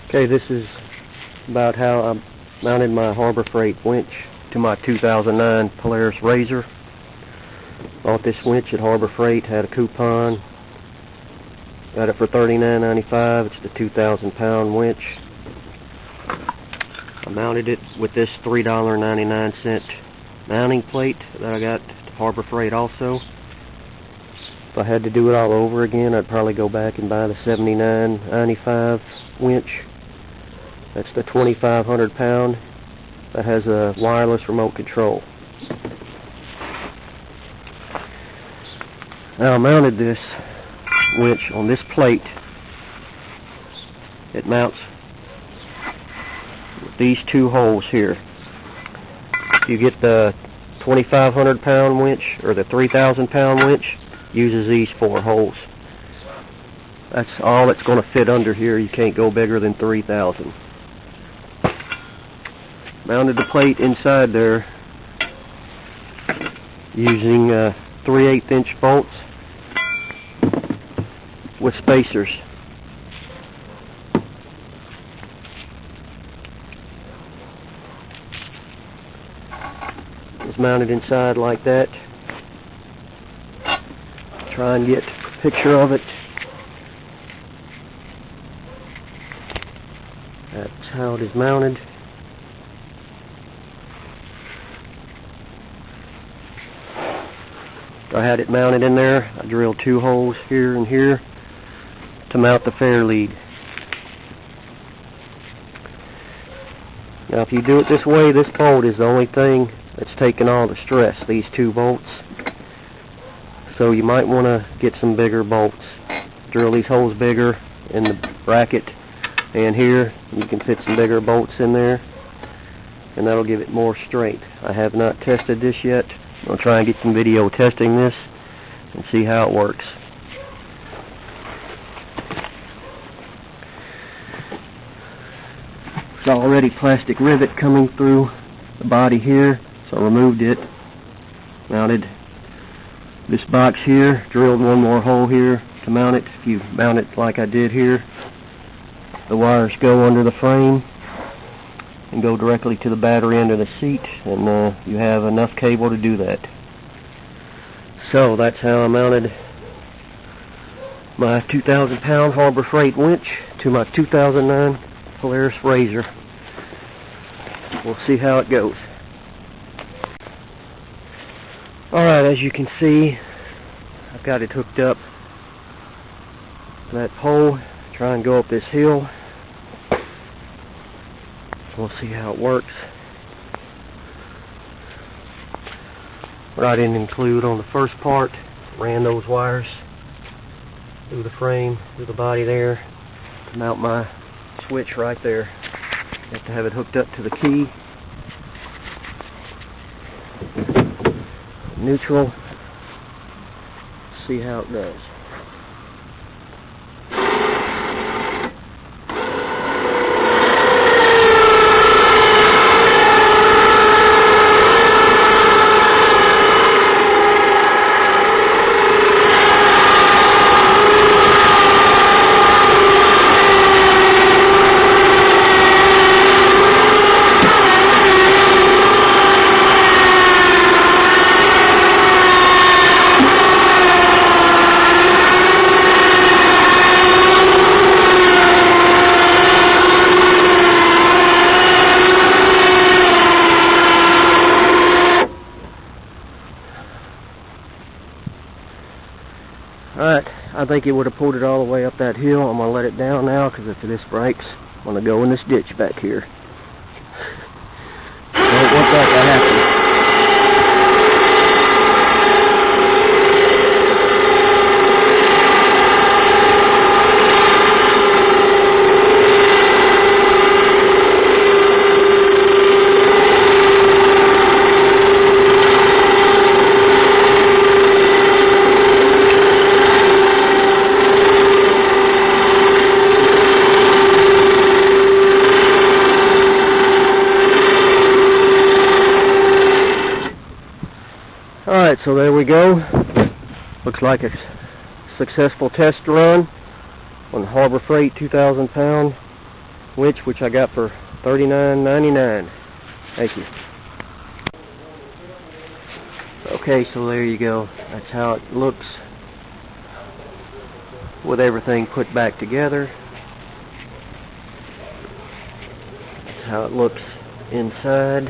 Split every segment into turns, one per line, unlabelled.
Okay, this is about how I mounted my Harbor Freight winch to my 2009 Polaris Rzr. Bought this winch at Harbor Freight, had a coupon, got it for $39.95. It's the 2,000-pound winch. I mounted it with this $3.99 mounting plate that I got at Harbor Freight also. If I had to do it all over again, I'd probably go back and buy the $79.95 winch. That's the 2,500 pound that has a wireless remote control. Now I mounted this winch on this plate. It mounts with these two holes here. If you get the 2,500 pound winch or the 3,000 pound winch, uses these four holes. That's all it's going to fit under here. You can't go bigger than 3,000. Mounted the plate inside there using 3/8 inch bolts with spacers. It's mounted inside like that. Try and get a picture of it. That's how it is mounted. I had it mounted in there. I drilled two holes here and here to mount the fair lead. Now if you do it this way, this bolt is the only thing that's taking all the stress, these two bolts. So you might want to get some bigger bolts. Drill these holes bigger in the bracket and here. You can fit some bigger bolts in there and that'll give it more straight. I have not tested this yet. I'll try and get some video testing this and see how it works. There's already plastic rivet coming through the body here, so I removed it. Mounted this box here, drilled one more hole here to mount it. If you mount it like I did here, the wires go under the frame and go directly to the battery under the seat, and you have enough cable to do that. So that's how I mounted my 2,000 pound Harbor Freight winch to my 2009 Polaris Rzr. We'll see how it goes. Alright, as you can see, I've got it hooked up to that pole. Try and go up this hill. We'll see how it works. What I didn't include on the first part, ran those wires through the frame, through the body there, to mount my switch right there. You have to have it hooked up to the key. Neutral. See how it does. Alright, I think it would have pulled it all the way up that hill. I'm going to let it down now because if this breaks, I'm going to go in this ditch back here. Don't want that to happen. Alright, so there we go. Looks like a successful test run on the Harbor Freight 2,000 pound winch, which I got for $39.99. Thank you. Okay, so there you go. That's how it looks with everything put back together. That's how it looks inside.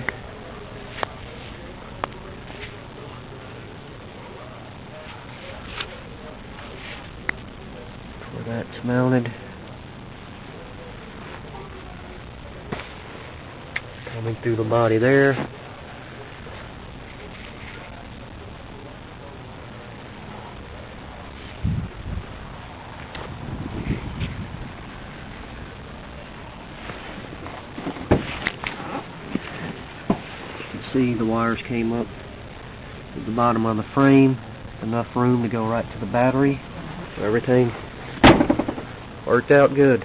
Where that's mounted. Coming through the body there. See, the wires came up to the bottom of the frame, enough room to go right to the battery, so everything worked out good.